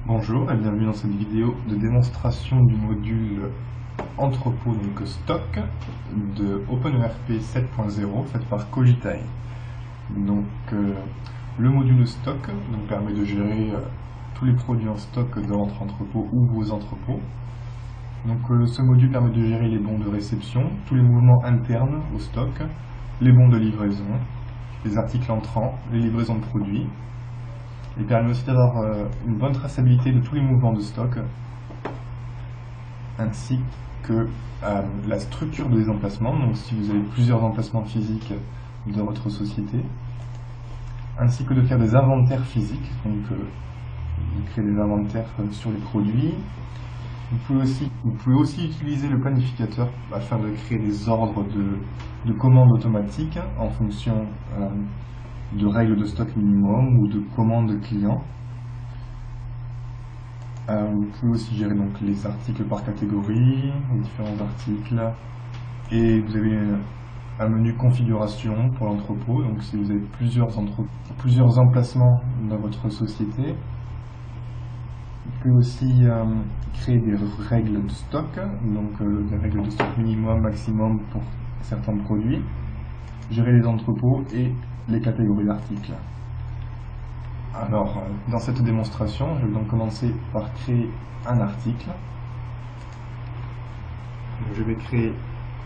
Bonjour et bienvenue dans cette vidéo de démonstration du module entrepôt, donc stock, de OpenERP 7.0 fait par Cogitae. Donc le module stock permet de gérer tous les produits en stock dans votre entrepôt ou vos entrepôts. Donc ce module permet de gérer les bons de réception, tous les mouvements internes au stock, les bons de livraison, les articles entrants, les livraisons de produits. Il permet aussi d'avoir une bonne traçabilité de tous les mouvements de stock, ainsi que la structure des emplacements, donc si vous avez plusieurs emplacements physiques dans votre société, ainsi que de faire des inventaires physiques, donc de créer des inventaires sur les produits. Vous pouvez aussi utiliser le planificateur afin de créer des ordres de commandes automatiques en fonction de règles de stock minimum ou de commandes clients. Vous pouvez aussi gérer donc les articles par catégorie, les différents articles, et vous avez un menu configuration pour l'entrepôt. Donc si vous avez plusieurs emplacements dans votre société, vous pouvez aussi créer des règles de stock, donc des règles de stock minimum, maximum pour certains produits, gérer les entrepôts et les catégories d'articles. Alors, dans cette démonstration, je vais donc commencer par créer un article. Donc, je vais créer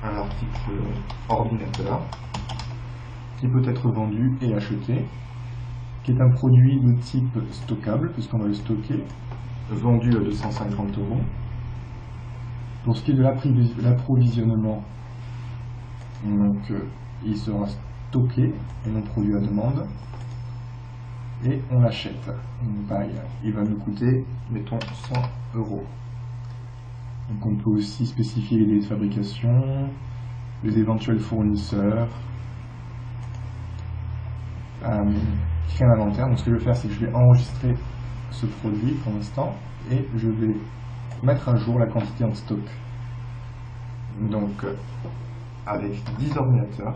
un article ordinateur qui peut être vendu et acheté, qui est un produit de type stockable, puisqu'on va le stocker, vendu à 250 €. Pour ce qui est de l'approvisionnement, donc il sera stocké et non produit à demande, et on l'achète. Pareil, il va nous coûter, mettons, 100 €. Donc on peut aussi spécifier les délais de fabrication, les éventuels fournisseurs, créer un inventaire. Donc ce que je vais faire, c'est que je vais enregistrer ce produit pour l'instant et je vais mettre à jour la quantité en stock. Donc avec 10 ordinateurs,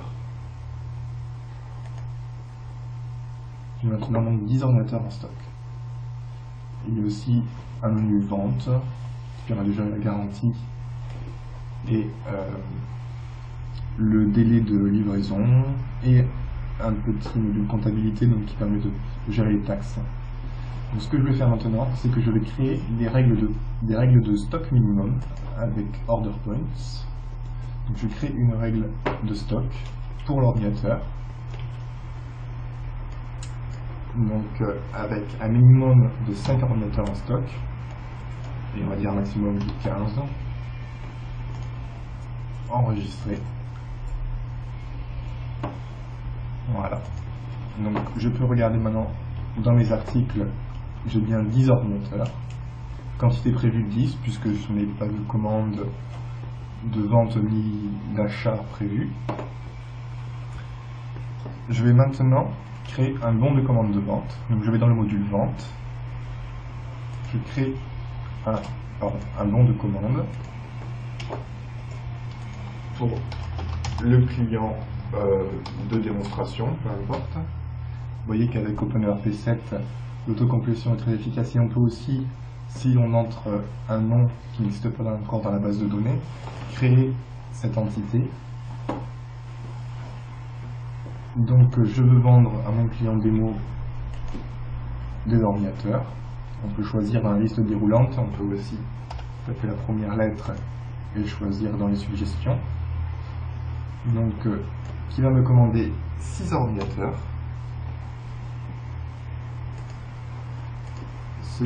j'ai maintenant donc 10 ordinateurs en stock. Il y a aussi un menu vente qui permet de gérer la garantie et le délai de livraison, et un petit module comptabilité donc qui permet de gérer les taxes. Donc, ce que je vais faire maintenant, c'est que je vais créer des règles de stock minimum avec order points. Donc, je crée une règle de stock pour l'ordinateur. Donc avec un minimum de 5 ordinateurs en stock, et on va dire un maximum de 15. Enregistrer. Voilà. Donc je peux regarder maintenant dans mes articles, j'ai bien 10 ordinateurs. Quantité prévue de 10, puisque je n'ai pas de commande de vente ni d'achat prévu. Je vais maintenant créer un bon de commande de vente. Donc je vais dans le module vente, je crée un bon de commande pour le client de démonstration, peu importe. Vous voyez qu'avec OpenERP 7, l'autocomplétion est très efficace, et on peut aussi, si on entre un nom qui n'existe pas encore dans la base de données, créer cette entité. Donc je veux vendre à mon client démo des ordinateurs. On peut choisir dans la liste déroulante, on peut aussi taper la première lettre et choisir dans les suggestions. Donc qui va me commander 6 ordinateurs. Ce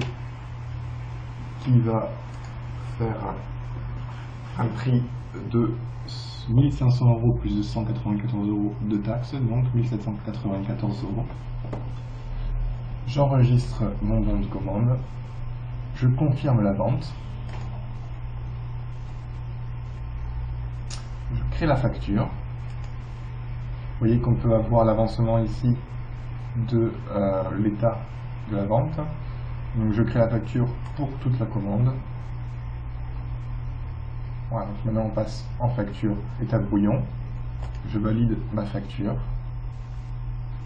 qui va faire un prix de 1500 € plus de 194 € de taxes, donc 1794 €. J'enregistre mon bon de commande, je confirme la vente, je crée la facture. Vous voyez qu'on peut avoir l'avancement ici de l'état de la vente. Donc je crée la facture pour toute la commande. Voilà, donc maintenant on passe en facture étape brouillon. Je valide ma facture.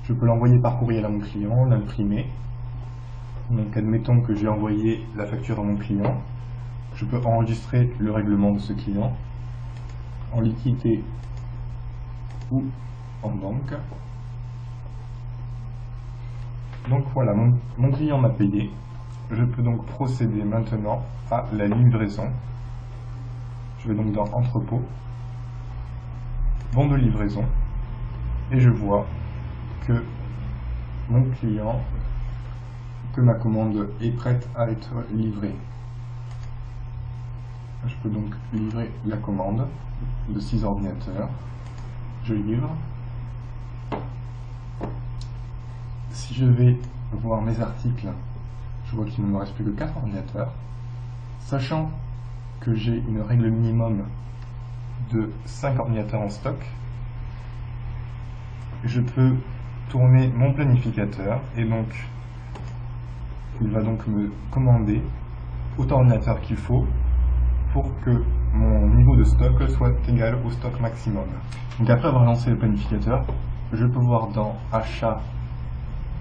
Je peux l'envoyer par courriel à mon client, l'imprimer. Donc admettons que j'ai envoyé la facture à mon client. Je peux enregistrer le règlement de ce client en liquidité ou en banque. Donc voilà, mon client m'a payé. Je peux donc procéder maintenant à la livraison. Je vais donc dans entrepôt, bon de livraison, et je vois que mon client, que ma commande est prête à être livrée. Je peux donc livrer la commande de 6 ordinateurs. Je livre. Si je vais voir mes articles, je vois qu'il ne me reste plus que 4 ordinateurs. Sachant que j'ai une règle minimum de 5 ordinateurs en stock, je peux tourner mon planificateur et donc il va donc me commander autant d'ordinateurs qu'il faut pour que mon niveau de stock soit égal au stock maximum. Donc après avoir lancé le planificateur, je peux voir dans achat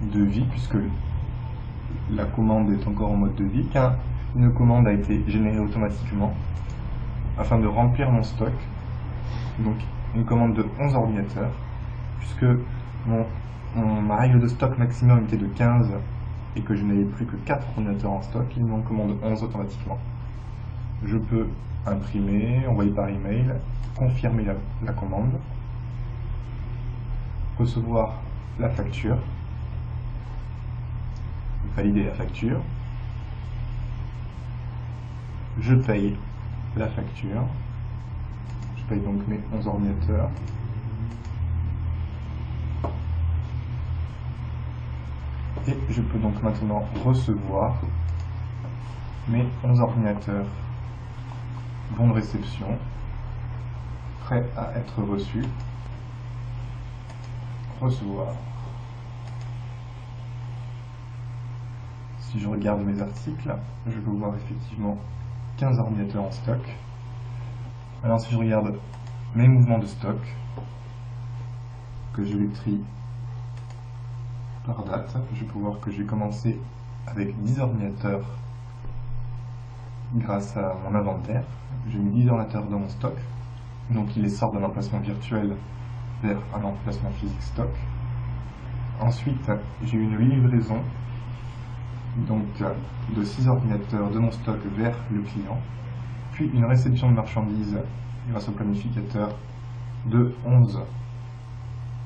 de vie, puisque la commande est encore en mode de vie, qu'une commande a été générée automatiquement afin de remplir mon stock. Donc une commande de 11 ordinateurs, puisque ma règle de stock maximum était de 15 et que je n'avais plus que 4 ordinateurs en stock, il m'en commande 11 automatiquement. Je peux imprimer, envoyer par email, confirmer la commande, recevoir la facture, valider la facture, je paye la facture, je paye donc mes 11 ordinateurs, et je peux donc maintenant recevoir mes 11 ordinateurs, bon de réception, prêts à être reçus, recevoir. Si je regarde mes articles, je peux voir effectivement 15 ordinateurs en stock. Alors si je regarde mes mouvements de stock, que je les trie par date, je peux voir que j'ai commencé avec 10 ordinateurs grâce à mon inventaire. J'ai mis 10 ordinateurs dans mon stock, donc il les sort d'un emplacement virtuel vers un emplacement physique stock. Ensuite, j'ai eu une livraison donc de 6 ordinateurs de mon stock vers le client, puis une réception de marchandises grâce au planificateur de 11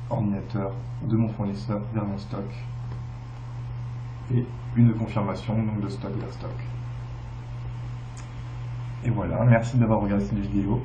ordinateurs de mon fournisseur vers mon stock, et une confirmation donc de stock vers stock. Et voilà, merci d'avoir regardé cette vidéo.